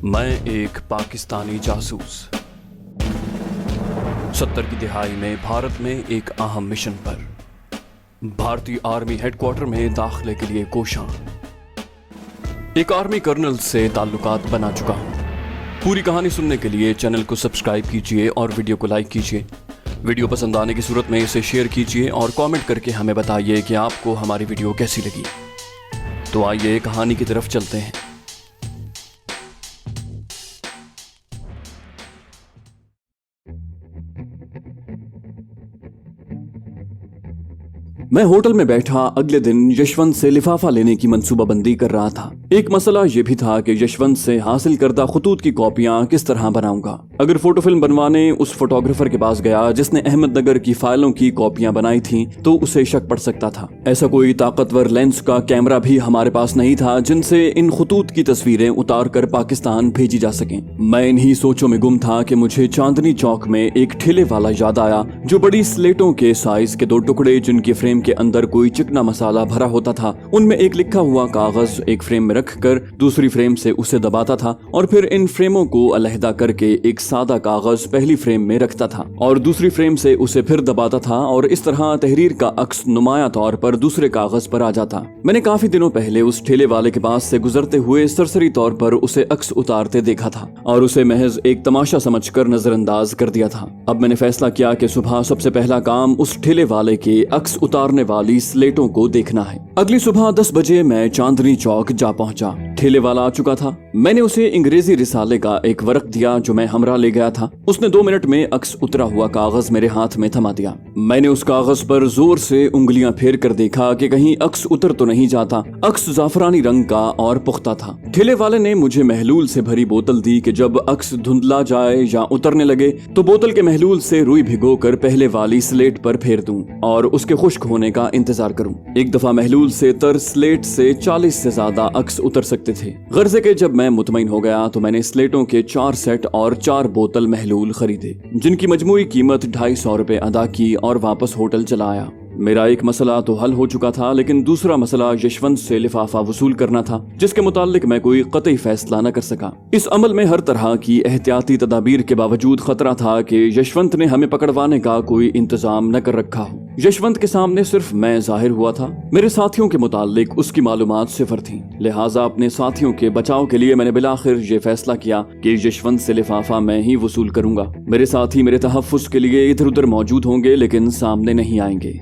मैं एक पाकिस्तानी जासूस 70 की दिहाई में भारत में एक अहम मिशन पर भारतीय आर्मी हेडक्वार्टर में दाखिले के लिए कोशां। एक आर्मी कर्नल से ताल्लुकात बना चुका हूं। पूरी कहानी सुनने के लिए चैनल को सब्सक्राइब कीजिए और वीडियो को लाइक कीजिए। वीडियो पसंद आने की सूरत में इसे शेयर कीजिए और कमेंट करके हमें बताइए कि आपको हमारी वीडियो कैसी लगी। तो आइए कहानी की तरफ चलते हैं। मैं होटल में बैठा अगले दिन यशवंत से लिफाफा लेने की मंसूबाबंदी कर रहा था। एक मसला यह भी था कि यशवंत से हासिल करदा खतूत की कॉपियां किस तरह बनाऊंगा। अगर फोटो फिल्म बनवाने उस फोटोग्राफर के पास गया जिसने अहमदनगर की फाइलों की कॉपियां बनाई थीं, तो उसे शक पड़ सकता था। ऐसा कोई ताकतवर लेंस का कैमरा भी हमारे पास नहीं था जिनसे इन खतूत की तस्वीरें उतार कर पाकिस्तान भेजी जा सकें। मैं इन्हीं सोचों में गुम था कि मुझे चांदनी चौक में एक ठेले वाला याद आया जो बड़ी स्लेटों के साइज के 2 टुकड़े जिनकी फ्रेम के अंदर कोई चिकना मसाला भरा होता था, उनमें एक लिखा हुआ कागज एक फ्रेम में रखकर दूसरी फ्रेम से उसे दबाता था और फिर इन फ्रेमों को अलहदा करके एक सादा कागज पहली फ्रेम में रखता था और दूसरी फ्रेम से उसे फिर दबाता था और इस तरह तहरीर का अक्स नुमाया तौर पर दूसरे कागज पर आ जाता। मैंने काफी दिनों पहले उस ठेले वाले के पास से गुजरते हुए सरसरी तौर पर उसे अक्स उतारते देखा था और उसे महज एक तमाशा समझकर नजरअंदाज कर दिया था। अब मैंने फैसला किया कि सुबह सबसे पहला काम उस ठेले वाले के अक्स उतारने वाली स्लेटों को देखना है। अगली सुबह 10 बजे मैं चांदनी चौक जा पहुंचा। ठेले वाला आ चुका था। मैंने उसे अंग्रेजी रिसाले का एक वर्क दिया जो मैं हमरा ले गया था। उसने 2 मिनट में अक्स उतरा हुआ कागज मेरे हाथ में थमा दिया। मैंने उस कागज पर जोर से उंगलियां फेर कर देखा कि कहीं अक्स उतर तो नहीं जाता। अक्स जाफरानी रंग का और पुख्ता था। ठेले वाले ने मुझे महलूल से भरी बोतल दी कि जब अक्स धुंधला जाए या उतरने लगे तो बोतल के महलूल से रुई भिगोकर पहले वाली स्लेट पर फेर दूं और उसके खुश्क होने का इंतजार करूं। एक दफा महलूल से तर स्लेट से 40 से ज्यादा अक्स उतर सकते थे। गर्जे के जब मैं मुतमईन हो गया तो मैंने स्लेटों के 4 सेट और 4 बोतल महलूल खरीदे जिनकी मजमूई कीमत 250 रुपए अदा की और वापस होटल चला आया। मेरा एक मसला तो हल हो चुका था, लेकिन दूसरा मसला यशवंत से लिफाफा वसूल करना था जिसके मुतालिक मैं कोई कतई फैसला न कर सका। इस अमल में हर तरह की एहतियाती तदाबीर के बावजूद खतरा था कि यशवंत ने हमें पकड़वाने का कोई इंतजाम न कर रखा हो। यशवंत के सामने सिर्फ मैं जाहिर हुआ था। मेरे साथियों के मुतालिक उसकी मालूमात सिफर थी। लिहाजा अपने साथियों के बचाव के लिए मैंने बिलाखिर ये फैसला किया कि यशवंत से लिफाफा मैं ही वसूल करूंगा। मेरे साथी मेरे तहफ्फुज़ के लिए इधर उधर मौजूद होंगे लेकिन सामने नहीं आएंगे।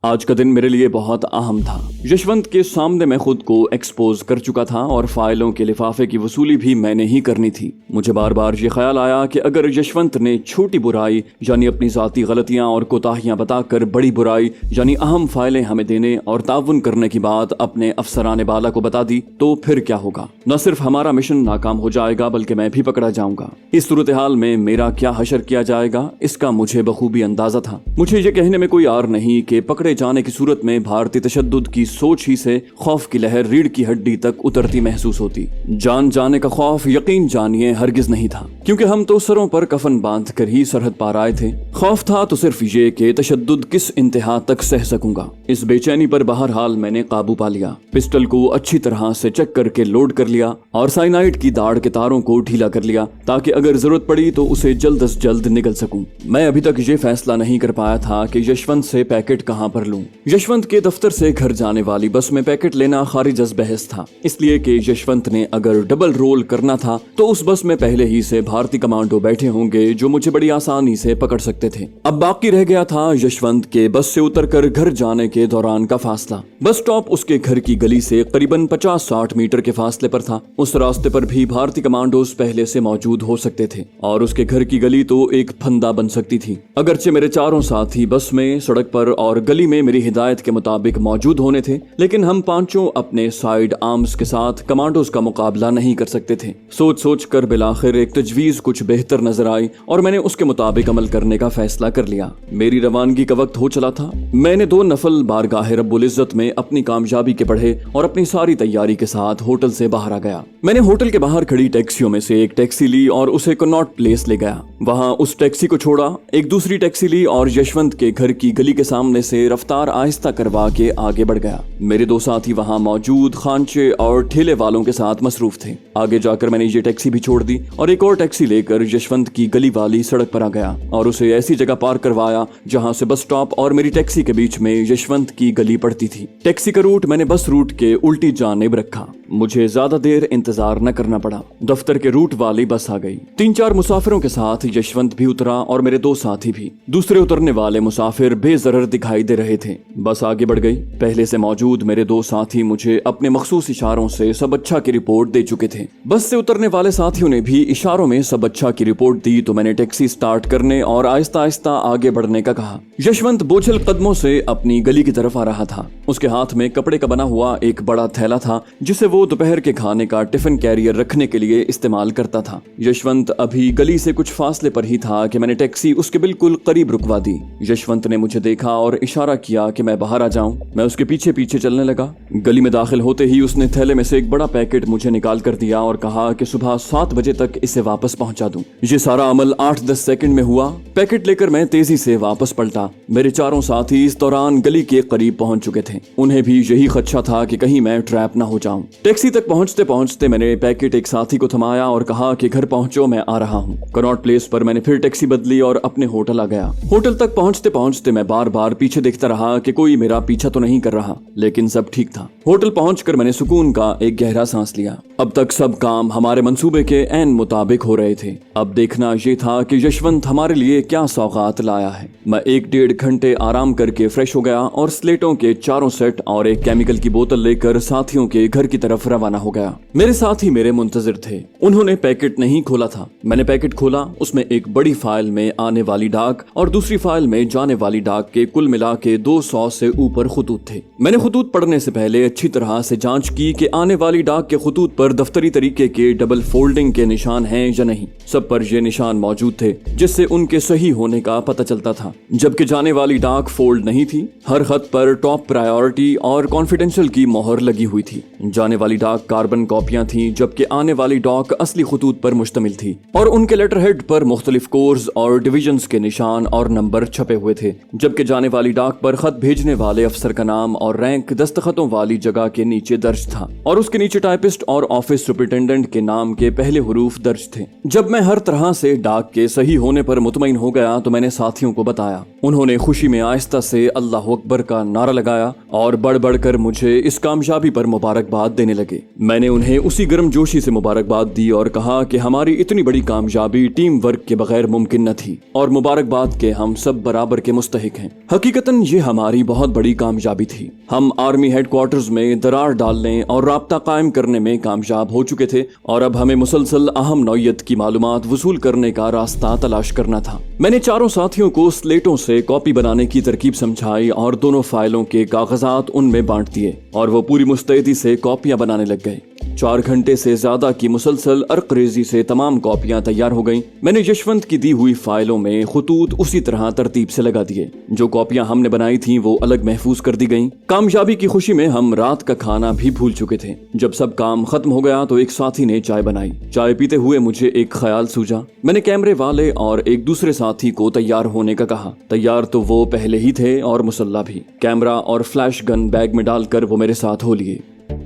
आज का दिन मेरे लिए बहुत अहम था। यशवंत के सामने मैं खुद को एक्सपोज कर चुका था और फाइलों के लिफाफे की वसूली भी मैंने ही करनी थी। मुझे बार बार ये ख्याल आया कि अगर यशवंत ने छोटी बुराई यानी अपनी जाती गलतियां और कोताहियां बताकर बड़ी बुराई यानी अहम फाइलें हमें देने और ताउन करने की बात अपने अफसरान बाला को बता दी तो फिर क्या होगा। न सिर्फ हमारा मिशन नाकाम हो जाएगा बल्कि मैं भी पकड़ा जाऊंगा। इस सूरत हाल में मेरा क्या हशर किया जाएगा इसका मुझे बखूबी अंदाजा था। मुझे ये कहने में कोई आर नहीं कि पकड़े जाने की सूरत में भारतीय तशद्दुद की सोच ही से खौफ की लहर रीढ़ की हड्डी तक उतरती महसूस होती। जान जाने का खौफ यकीन जानिए हरगिज नहीं था, क्योंकि हम तो सरों पर कफन बांध कर ही सरहद पार आए थे। खौफ था तो सिर्फ ये कि तशद्दुद किस इंतहा तक सह सकूंगा। इस बेचैनी पर बहरहाल मैंने काबू पा लिया। पिस्टल को अच्छी तरह से चेक करके लोड कर लिया और साइनाइड की दाढ़ के तारों को ढीला कर लिया ताकि अगर जरूरत पड़ी तो उसे जल्द अज जल्द निगल सकूं। मैं अभी तक ये फैसला नहीं कर पाया था कि यशवंत से पैकेट कहां पर लूं। यशवंत के दफ्तर से घर जाने वाली बस में पैकेट लेना खारिज अज बहस था, इसलिए कि यशवंत ने अगर डबल रोल करना था तो उस बस में पहले ही से भारतीय कमांडो बैठे होंगे जो मुझे बड़ी आसानी से पकड़ सकते थे। अब बाकी रह गया था यशवंत के बस से उतरकर घर जाने के दौरान का फासला। बस स्टॉप उसके घर की गली से करीबन 50-60 मीटर के फासले पर था। उस रास्ते पर भी भारतीय कमांडोज पहले से मौजूद हो सकते थे और उसके घर की गली तो एक फंदा बन सकती थी। अगरचे मेरे चारों साथी बस में, सड़क पर और गली में मेरी हिदायत के मुताबिक मौजूद होने थे, लेकिन हम पांचों अपने साइड आर्म्स के साथ कमांडोज का मुकाबला नहीं कर सकते थे। सोच सोच कर बिलाखिर एक तजवीज कुछ बेहतर नजर आई और मैंने उसके मुताबिक अमल करने का फैसला कर लिया। मेरी रवानगी का वक्त हो चला था। मैंने 2 नफल बारगाह रब्बुल इज्जत में अपनी कामयाबी के पढ़े और अपनी सारी तैयारी के साथ होटल से बाहर आ गया। मैंने होटल के बाहर खड़ी टैक्सियों में से एक टैक्सी ली और उसे कनॉट प्लेस ले गया। वहां उस टैक्सी को छोड़ा, एक दूसरी टैक्सी ली और यशवंत के घर की गली के सामने से रफ्तार आहिस्ता करवा के आगे बढ़ गया। मेरे दो साथी वहां मौजूद खांचे और ठेले वालों के साथ मसरूफ थे। आगे जाकर मैंने ये टैक्सी भी छोड़ दी और एक और टैक्सी लेकर यशवंत की गली वाली सड़क पर आ गया और उसे ऐसी जगह पार करवाया जहां से बस स्टॉप और मेरी टैक्सी के बीच में यशवंत की गली पड़ती थी। टैक्सी का रूट मैंने बस रूट के उल्टी जानिब रखा। मुझे ज्यादा देर इंतजार न करना पड़ा। दफ्तर के रूट वाली बस आ गई। 3-4 मुसाफिरों के साथ यशवंत भी उतरा और मेरे दो साथी भी। दूसरे उतरने वाले मुसाफिर बेजरर दिखाई दे रहे थे। बस आगे बढ़ गई। पहले से मौजूद मेरे दो साथी मुझे अपने मखसूस इशारों से सब अच्छा की रिपोर्ट दे चुके थे। बस से उतरने वाले साथियों ने भी इशारों में सब अच्छा की रिपोर्ट दी तो मैंने टैक्सी स्टार्ट करने और आहिस्ता आहिस्ता आगे बढ़ने का कहा। यशवंत बोझल कदमों से अपनी गली की तरफ आ रहा था। उसके हाथ में कपड़े का बना हुआ एक बड़ा थैला था जिसे वो दोपहर के खाने का टिफिन कैरियर रखने के लिए इस्तेमाल करता था। यशवंत अभी गली से कुछ फासले पर ही था कि मैंने टैक्सी उसके बिल्कुल करीब रुकवा दी। यशवंत ने मुझे देखा और इशारा किया कि मैं बाहर आ जाऊं। मैं उसके पीछे पीछे चलने लगा। गली में दाखिल होते ही उसने थैले में से एक बड़ा पैकेट मुझे निकाल कर दिया और कहा कि सुबह 7 बजे तक इसे वापस पहुंचा दूं। ये सारा अमल 8-10 सेकंड में हुआ। पैकेट लेकर मैं तेजी से वापस पलटा। मेरे चारों साथी इस दौरान गली के करीब पहुंच चुके थे। उन्हें भी यही खदशा था कि कहीं मैं ट्रैप न हो जाऊं। टैक्सी तक पहुंचते पहुंचते मैंने पैकेट एक साथी को थमाया और कहा कि घर पहुंचो, मैं आ रहा हूं। कनॉट प्लेस पर मैंने फिर टैक्सी बदली और अपने होटल आ गया। होटल तक पहुंचते पहुंचते मैं बार बार पीछे देखता रहा कि कोई मेरा पीछा तो नहीं कर रहा, लेकिन सब ठीक था। होटल पहुंचकर मैंने सुकून का एक गहरा सांस लिया। अब तक सब काम हमारे मंसूबे के ऐन मुताबिक हो रहे थे। अब देखना ये था कि यशवंत हमारे लिए क्या सौगात लाया है। मैं 1-1.5 घंटे आराम करके फ्रेश हो गया और स्लेटों के 4 सेट और एक केमिकल की बोतल लेकर साथियों के घर की तरफ रवाना हो गया। मेरे साथी मेरे मुंतजिर थे। उन्होंने पैकेट नहीं खोला था। मैंने पैकेट खोला। उसमें एक बड़ी फाइल में आने वाली डाक और दूसरी फाइल में जाने वाली डाक के कुल मिला के 200 से ऊपर खतूत थे। मैंने खतूत पढ़ने से पहले अच्छी तरह से जांच की कि आने वाली डाक के खतूत पर दफ्तरी तरीके के डबल फोल्डिंग के निशान हैं या नहीं। सब पर ये निशान मौजूद थे जिससे उनके सही होने का पता चलता था, जबकि जाने वाली डाक फोल्ड नहीं थी। हर खत पर टॉप प्रायोरिटी और कॉन्फिडेंशियल की मोहर लगी हुई थी। जाने वाली डाक कार्बन कॉपियां थीं, जबकि आने वाली डाक असली खतूत पर मुश्तमिल थी और उनके लेटर हेड पर मुख्तलिफ कोर्स और डिविजन्स के निशान और नंबर छपे हुए थे। जबकि जाने वाली डाक पर खत भेजने वाले अफसर का नाम और रैंक दस्तखतों वाली जगह के नीचे दर्ज था और उसके नीचे टाइपिस्ट और ऑफिस सुपरिटेंडेंट के नाम के पहले हुरूफ दर्ज थे। जब मैं हर तरह से डाक के सही होने पर मुतमईन हो गया तो मैंने साथियों को बताया। उन्होंने खुशी में आहिस्ता से अल्लाह अकबर का नारा लगाया और बढ़ बढ़ कर मुझे इस कामयाबी पर मुबारकबाद देने लगे। मैंने उन्हें उसी गर्मजोशी से मुबारकबाद दी और कहा कि हमारी इतनी बड़ी कामयाबी टीम वर्क के बगैर मुमकिन न थी और मुबारकबाद के हम सब बराबर के मुस्तहिक हैं। हकीकतन ये हमारी बहुत बड़ी कामयाबी थी। हम आर्मी हेडक्वार्टर्स में दरार डालने और राब्ता कायम करने में कामयाब हो चुके थे और अब हमें मुसलसल अहम नौयत की मालूमात वसूल करने का रास्ता तलाश करना था। मैंने चारों साथियों को स्लेटों से कॉपी बनाने की तरकीब समझाई और दोनों फाइलों के कागजात उनमें बांट दिए और वो पूरी मुस्तैदी से कॉपियां बनाने लग गए। 4 घंटे से ज्यादा की मुसलसल अर्करेजी से तमाम कॉपियां तैयार हो गईं। मैंने यशवंत की दी हुई फाइलों में खतूत उसी तरह तरतीब से लगा दिए। जो कॉपियां हमने बनाई थीं वो अलग महफूज कर दी गईं। कामयाबी की खुशी में हम रात का खाना भी भूल चुके थे। जब सब काम खत्म हो गया तो एक साथी ने चाय बनाई। चाय पीते हुए मुझे एक ख्याल सूझा। मैंने कैमरे वाले और एक दूसरे साथी को तैयार होने का कहा। तैयार तो वो पहले ही थे और मुसल्ला भी। कैमरा और फ्लैश गन बैग में डालकर वो मेरे साथ हो लिए।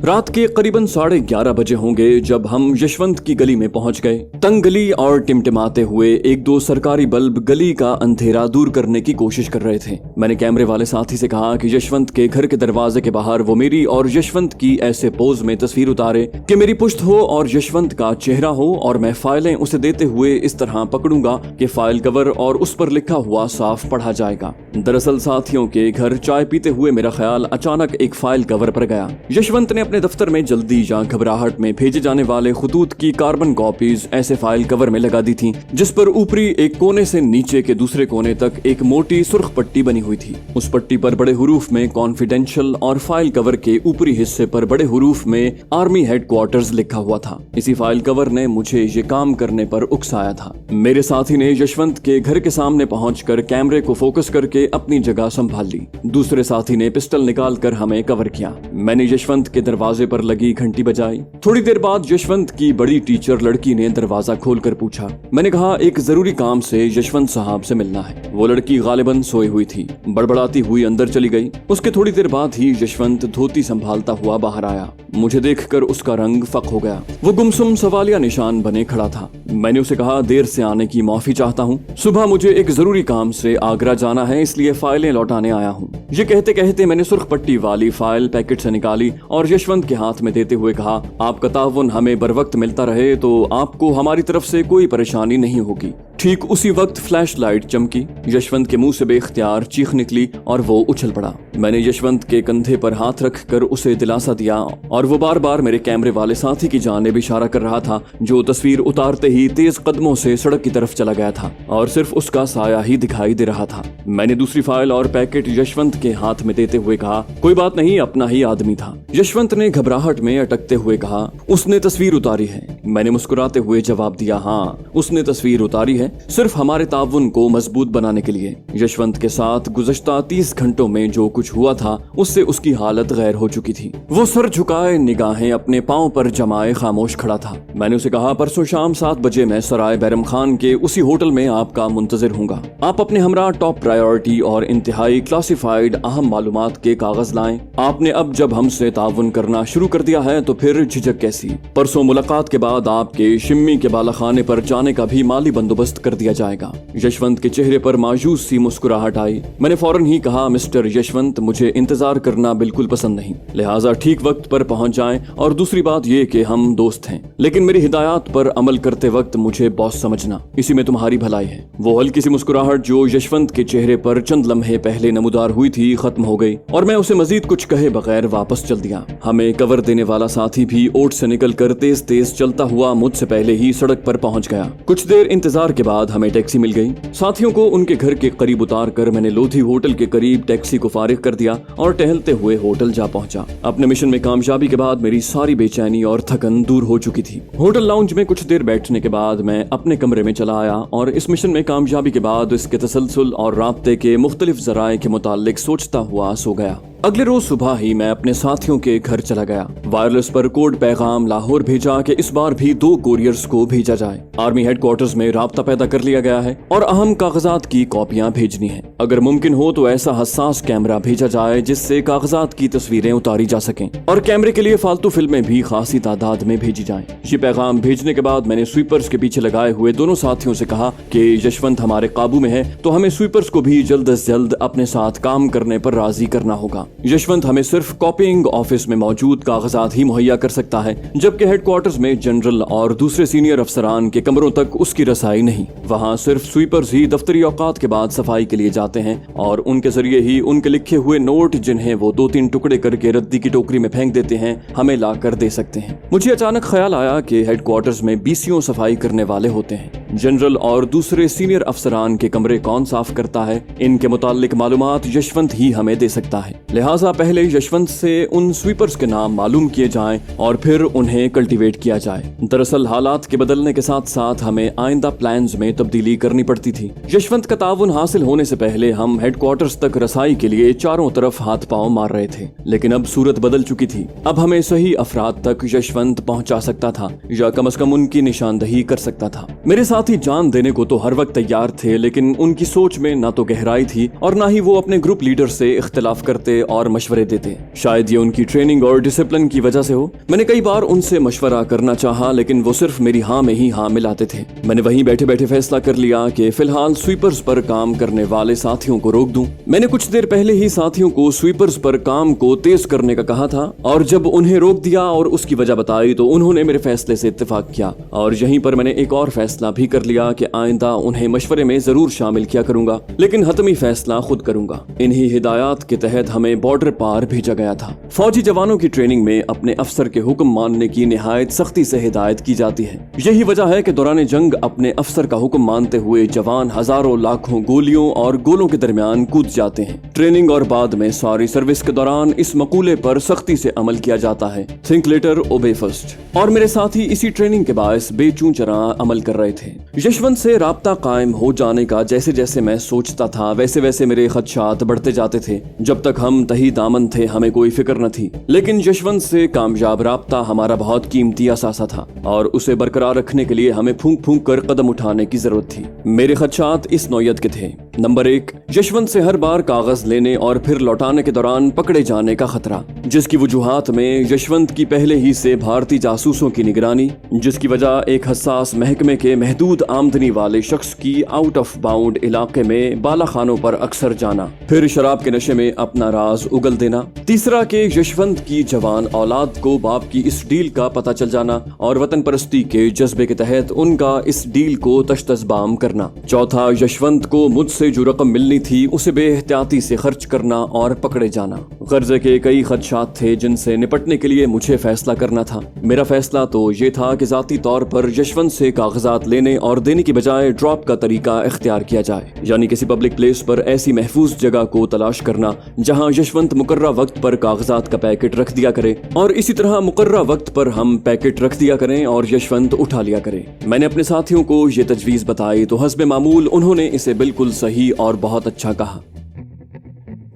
रात के करीबन 11:30 बजे होंगे जब हम यशवंत की गली में पहुंच गए। तंग गली और टिमटिमाते हुए 1-2 सरकारी बल्ब गली का अंधेरा दूर करने की कोशिश कर रहे थे। मैंने कैमरे वाले साथी से कहा कि यशवंत के घर के दरवाजे के बाहर वो मेरी और यशवंत की ऐसे पोज में तस्वीर उतारे कि मेरी पुश्त हो और यशवंत का चेहरा हो और मैं फाइलें उसे देते हुए इस तरह पकड़ूंगा कि फाइल कवर और उस पर लिखा हुआ साफ पढ़ा जाएगा। दरअसल साथियों के घर चाय पीते हुए मेरा ख्याल अचानक एक फाइल कवर पर गया। यशवंत ने अपने दफ्तर में जल्दी या घबराहट में भेजे जाने वाले खतूत की कार्बन कॉपीज ऐसे फाइल कवर में लगा दी थी जिस पर ऊपरी एक कोने से नीचे के दूसरे कोने तक एक मोटी सुर्ख पट्टी बनी हुई थी। उस पट्टी पर बड़े हुरूफ में कॉन्फिडेंशियल और फाइल कवर के ऊपरी हिस्से पर बड़े हुरूफ में आर्मी हेडक्वार्टर्स लिखा हुआ था। इसी फाइल कवर ने मुझे ये काम करने पर उकसाया था। मेरे साथी ने यशवंत के घर के सामने पहुंचकर कैमरे को फोकस करके अपनी जगह संभाल ली। दूसरे साथी ने पिस्टल निकाल कर हमें कवर किया। मैंने यशवंत के दरवाजे पर लगी घंटी बजाई। थोड़ी देर बाद यशवंत की बड़ी टीचर लड़की ने दरवाजा खोलकर पूछा। मैंने कहा एक जरूरी काम से यशवंत साहब से मिलना है। वो लड़की गालिबन सोई हुई थी, बड़बड़ाती हुई अंदर चली गई। उसके थोड़ी देर बाद ही यशवंत धोती संभालता हुआ बाहर आया। मुझे देखकर उसका रंग फक हो गया। वो गुमसुम सवालिया निशान बने खड़ा था। मैंने उसे कहा देर से आने की माफी चाहता हूँ, सुबह मुझे एक जरूरी काम से आगरा जाना है, इसलिए फाइलें लौटाने आया हूँ। ये कहते कहते मैंने सुर्ख पट्टी वाली फाइल पैकेट से निकाली और यशवंत के हाथ में देते हुए कहा, आपका ताउन हमें बर वक्त मिलता रहे तो आपको हमारी तरफ से कोई परेशानी नहीं होगी। ठीक उसी वक्त फ्लैश लाइट चमकी, यशवंत के मुंह से बेख्तियार चीख निकली और वो उछल पड़ा। मैंने यशवंत के कंधे पर हाथ रखकर उसे दिलासा दिया और वो बार बार मेरे कैमरे वाले साथी की जानिब इशारा कर रहा था, जो तस्वीर उतारते ही तेज कदमों से सड़क की तरफ चला गया था और सिर्फ उसका साया ही दिखाई दे रहा था। मैंने दूसरी फाइल और पैकेट यशवंत के हाथ में देते हुए कहा, कोई बात नहीं, अपना ही आदमी था। यशवंत ने घबराहट में अटकते हुए कहा, उसने तस्वीर उतारी है। मैंने मुस्कुराते हुए जवाब दिया, हाँ उसने तस्वीर उतारी है, सिर्फ हमारे ताउन को मजबूत बनाने के लिए। यशवंत के साथ गुज़श्ता 30 घंटों में जो कुछ हुआ था उससे उसकी हालत गैर हो चुकी थी। वो सर झुकाए निगाहें अपने पांव पर जमाए खामोश खड़ा था। मैंने उसे कहा, परसों शाम 7 बजे मैं सराय बैरम खान के उसी होटल में आपका मुंतजिर हूँगा। आप अपने हमरा टॉप प्रायोरिटी और इंतहाई क्लासिफाइड अहम मालूमात के कागज लाएं। आपने अब जब हमसे ताउन करना शुरू कर दिया है तो फिर झिझक कैसी। परसों मुलाकात के बाद आपके शिम्मी के बालाखाने पर जाने का भी माली बंदोबस्त कर दिया जाएगा। यशवंत के चेहरे पर मायूस सी मुस्कुराहट आई। मैंने फौरन ही कहा, मिस्टर यशवंत, मुझे इंतजार करना बिल्कुल पसंद नहीं, लिहाजा ठीक वक्त पर पहुंच जाएं। और दूसरी बात ये कि हम दोस्त हैं, लेकिन मेरी हिदायत पर अमल करते वक्त मुझे बॉस समझना, इसी में तुम्हारी भलाई है। वो हल्की सी मुस्कुराहट जो यशवंत के चेहरे पर चंद लम्हे पहले नमूदार हुई थी खत्म हो गई और मैं उसे मजीद कुछ कहे बगैर वापस चल दिया। हमें कवर देने वाला साथी भी ओट से निकलकर तेज तेज चलता हुआ मुझसे पहले ही सड़क पर पहुंच गया। कुछ देर इंतजार के बाद हमें टैक्सी मिल गई। साथियों को उनके घर के करीब उतार कर मैंने लोधी होटल के करीब टैक्सी को फारिग कर दिया और टहलते हुए होटल जा पहुंचा। अपने मिशन में कामयाबी के बाद मेरी सारी बेचैनी और थकन दूर हो चुकी थी। होटल लाउंज में कुछ देर बैठने के बाद मैं अपने कमरे में चला आया और इस मिशन में कामयाबी के बाद इसके तसलसल और राब्ते के मुख्तलिफ जराए के मुतालिक सोचता हुआ सो गया। अगले रोज सुबह ही मैं अपने साथियों के घर चला गया। वायरलेस पर कोड पैगाम लाहौर भेजा कि इस बार भी 2 कोरियर्स को भेजा जाए। आर्मी हेडक्वार्टर्स में राब्ता पैदा कर लिया गया है और अहम कागजात की कॉपियां भेजनी है। अगर मुमकिन हो तो ऐसा हसास कैमरा भेजा जाए जिससे कागजात की तस्वीरें उतारी जा सकें और कैमरे के लिए फालतू फिल्में भी खासी तादाद में भेजी जाएं। ये पैगाम भेजने के बाद मैंने स्वीपर्स के पीछे लगाए हुए दोनों साथियों से कहा कि यशवंत हमारे काबू में है तो हमें स्वीपर्स को भी जल्द से जल्द अपने साथ काम करने पर राजी करना होगा। यशवंत हमें सिर्फ कॉपिंग ऑफिस में मौजूद कागजात ही मुहैया कर सकता है, जबकि हेडक्वार्टर्स में जनरल और दूसरे सीनियर अफसरान के कमरों तक उसकी रसाई नहीं। वहाँ सिर्फ स्वीपर्स ही दफ्तरी औकात के बाद सफाई के लिए जाते हैं और उनके जरिए ही उनके लिखे हुए नोट, जिन्हें वो 2-3 टुकड़े करके रद्दी की टोकरी में फेंक देते हैं, हमें ला कर दे सकते हैं। मुझे अचानक ख्याल आया कि हेडक्वार्टर्स में बीसीओ सफाई करने वाले होते हैं। जनरल और दूसरे सीनियर अफसरान के कमरे कौन साफ करता है, इनके मुतालिक मालूमात यशवंत ही हमें दे सकता है। लिहाजा पहले यशवंत से उन स्वीपर्स के नाम मालूम किए जाएं और फिर उन्हें कल्टीवेट किया जाए। दरअसल हालात के बदलने के साथ साथ हमें आइंदा प्लान्स में तब्दीली करनी पड़ती थी। यशवंत का ताउन हासिल होने से पहले हम हेडक्वार्टर्स तक रसाई के लिए चारों तरफ हाथ पांव मार रहे थे, लेकिन अब सूरत बदल चुकी थी। अब हमें सही अफराद तक यशवंत पहुंचा सकता था या कम से कम उनकी निशानदही कर सकता था। मेरे साथी जान देने को तो हर वक्त तैयार थे, लेकिन उनकी सोच में ना तो गहराई थी और ना ही वो अपने ग्रुप लीडर से इख्तिलाफ करते और मशवरे देते। शायद ये उनकी ट्रेनिंग और डिसिप्लिन की वजह से हो। मैंने कई बार उनसे मशवरा करना चाहा, लेकिन वो सिर्फ मेरी हाँ में ही हाँ मिलाते थे। मैंने वहीं बैठे बैठे फैसला कर लिया कि फिलहाल स्वीपर्स पर काम करने वाले साथियों को रोक दूं। मैंने कुछ देर पहले ही साथियों को स्वीपर्स पर काम को तेज करने का कहा था और जब उन्हें रोक दिया और उसकी वजह बताई तो उन्होंने मेरे फैसले से इत्तेफाक किया। और यहीं पर मैंने एक और फैसला भी कर लिया कि आइंदा उन्हें मशवरे में जरूर शामिल किया करूंगा, लेकिन हतमी फैसला खुद करूंगा। इन्हीं हिदायत के तहत हमें बॉर्डर पार भेजा गया था। फौजी जवानों की ट्रेनिंग में अपने अफसर के हुक्म मानने की निहायत सख्ती से हिदायत की जाती है। यही वजह है कि दौरान जंग अपने अफसर का हुक्म मानते हुए जवान हजारों लाखों गोलियों और गोलों के दरमियान कूद जाते हैं। ट्रेनिंग और बाद में सारी सर्विस के दौरान इस मकूले पर सख्ती से अमल किया जाता है, थिंक लेटर ओबे फर्स्ट। और मेरे साथी इसी ट्रेनिंग के बायस बेचूं चरा अमल कर रहे थे। यशवंत से राब्ता कायम हो जाने का जैसे जैसे मैं सोचता था वैसे वैसे मेरे खदशात बढ़ते जाते थे। जब तक हम तही दामन थे हमें कोई फिक्र न थी, लेकिन यशवंत से कामयाब राब्ता हमारा बहुत कीमती असासा था और उसे बरकरार रखने के लिए हमें फूंक फूंक कर कदम उठाने की जरूरत थी। मेरे खदशात इस नौयत के थे। नंबर 1, यशवंत से हर बार कागज लेने और फिर लौटाने के दौरान पकड़े जाने का खतरा, जिसकी वजूहात में यशवंत की पहले ही से भारतीय जासूसों की निगरानी, जिसकी वजह एक हसास महकमे के महदूद आमदनी वाले शख्स की आउट ऑफ बाउंड इलाके में बालाखानों पर अक्सर जाना, फिर शराब के नशे में अपना राज उगल देना। तीसरा के यशवंत की जवान औलाद को बाप की इस डील का पता चल जाना और वतन परस्ती के जज्बे के तहत उनका इस डील को तश्तज़बाम करना। चौथा, यशवंत को मुझसे जो रकम मिलनी थी उसे बेहतियाती से खर्च करना और पकड़े जाना। कर्जे के कई खदशात थे जिनसे निपटने के लिए मुझे फैसला करना था। मेरा फैसला तो ये था कि जाती तौर पर यशवंत से कागजात लेने और देने की बजाय ड्रॉप का तरीका इख्तियार किया जाए, यानी किसी पब्लिक प्लेस पर ऐसी महफूज जगह को तलाश करना जहां यशवंत मुकर्रा वक्त पर कागजात का पैकेट रख दिया करे और इसी तरह मुकर्रा वक्त पर हम पैकेट रख दिया करें और यशवंत उठा लिया करे। मैंने अपने साथियों को ये तजवीज बताई तो हस्बे मामूल उन्होंने इसे बिल्कुल सही और बहुत अच्छा कहा।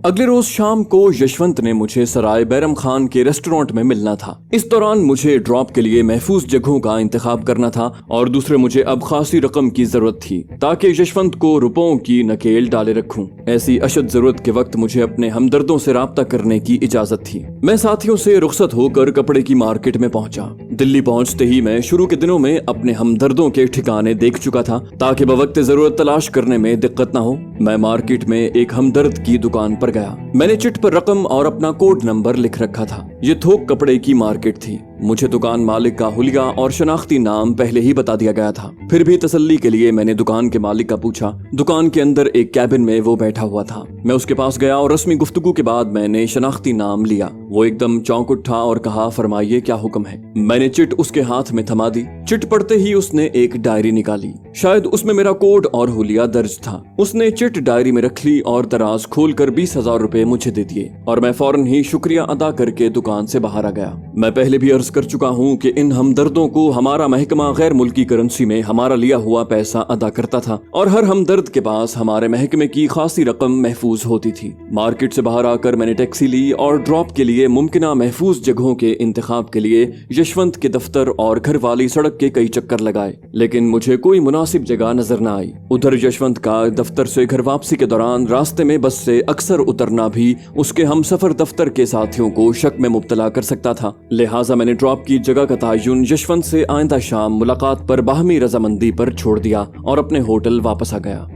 अगले रोज शाम को यशवंत ने मुझे सराय बैरम खान के रेस्टोरेंट में मिलना था। इस दौरान मुझे ड्रॉप के लिए महफूज जगहों का इंतखाब करना था और दूसरे मुझे अब खासी रकम की जरूरत थी ताकि यशवंत को रुपयों की नकेल डाले रखूं। ऐसी अशद जरूरत के वक्त मुझे अपने हमदर्दों से राब्ता करने की इजाजत थी। मैं साथियों से रुखसत होकर कपड़े की मार्केट में पहुंचा। दिल्ली पहुंचते ही मैं शुरू के दिनों में अपने हमदर्दों के ठिकाने देख चुका था ताकि बवक्त जरूरत तलाश करने में दिक्कत न हो। मैं मार्केट में एक हमदर्द की दुकान पर गया। मैंने चिट पर रकम और अपना कोड नंबर लिख रखा था। ये थोक कपड़े की मार्केट थी। मुझे दुकान मालिक का हुलिया और शनाख्ती नाम पहले ही बता दिया गया था। फिर भी तसल्ली के लिए मैंने दुकान के मालिक का पूछा। दुकान के अंदर एक कैबिन में वो बैठा हुआ था। मैं उसके पास गया और रस्मी गुफ्तगू के बाद मैंने शनाख्ती नाम लिया। वो एकदम चौंक उठा और कहा, फरमाइए क्या हुक्म है। मैंने चिट उसके हाथ में थमा दी। चिट पढ़ते ही उसने एक डायरी निकाली। शायद उसमें मेरा कोड और हुलिया दर्ज था। उसने चिट डायरी में रख ली और दराज खोलकर 20,000 रुपए मुझे दे दिए और मैं फौरन ही शुक्रिया अदा करके दुकान से बाहर आ गया। मैं पहले भी अर्ज कर चुका हूँ कि इन हमदर्दों को हमारा महकमा गैर मुल्की करेंसी में हमारा लिया हुआ पैसा अदा करता था और हर हमदर्द के पास हमारे महकमे की खासी रकम महफूज होती थी। मार्केट से बाहर आकर मैंने टैक्सी ली और ड्रॉप के लिए मुमकिना महफूज जगहों के इंतखाब के लिए यशवंत के दफ्तर और घर वाली सड़क के कई चक्कर लगाए, लेकिन मुझे कोई मुनासिब जगह नजर न आई। उधर यशवंत का दफ्तर से घर वापसी के दौरान रास्ते में बस से अक्सर उतरना भी उसके हमसफर दफ्तर के साथियों को शक में मुब्तला कर सकता था। लिहाजा मैंने ड्रॉप की जगह का तयन यशवंत से आइंदा शाम मुलाकात पर बाहमी रजामंदी पर छोड़ दिया और अपने होटल वापस आ गया।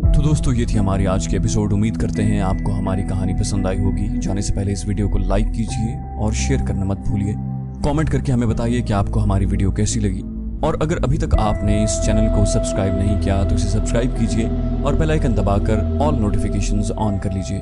तो दोस्तों, ये थी हमारी आज की एपिसोड। उम्मीद करते हैं आपको हमारी कहानी पसंद आई होगी। जाने से पहले इस वीडियो को लाइक कीजिए और शेयर करना मत भूलिए। कमेंट करके हमें बताइए कि आपको हमारी वीडियो कैसी लगी और अगर अभी तक आपने इस चैनल को सब्सक्राइब नहीं किया तो इसे सब्सक्राइब कीजिए और बेल आइकन दबाकर ऑल नोटिफिकेशंस ऑन कर लीजिए।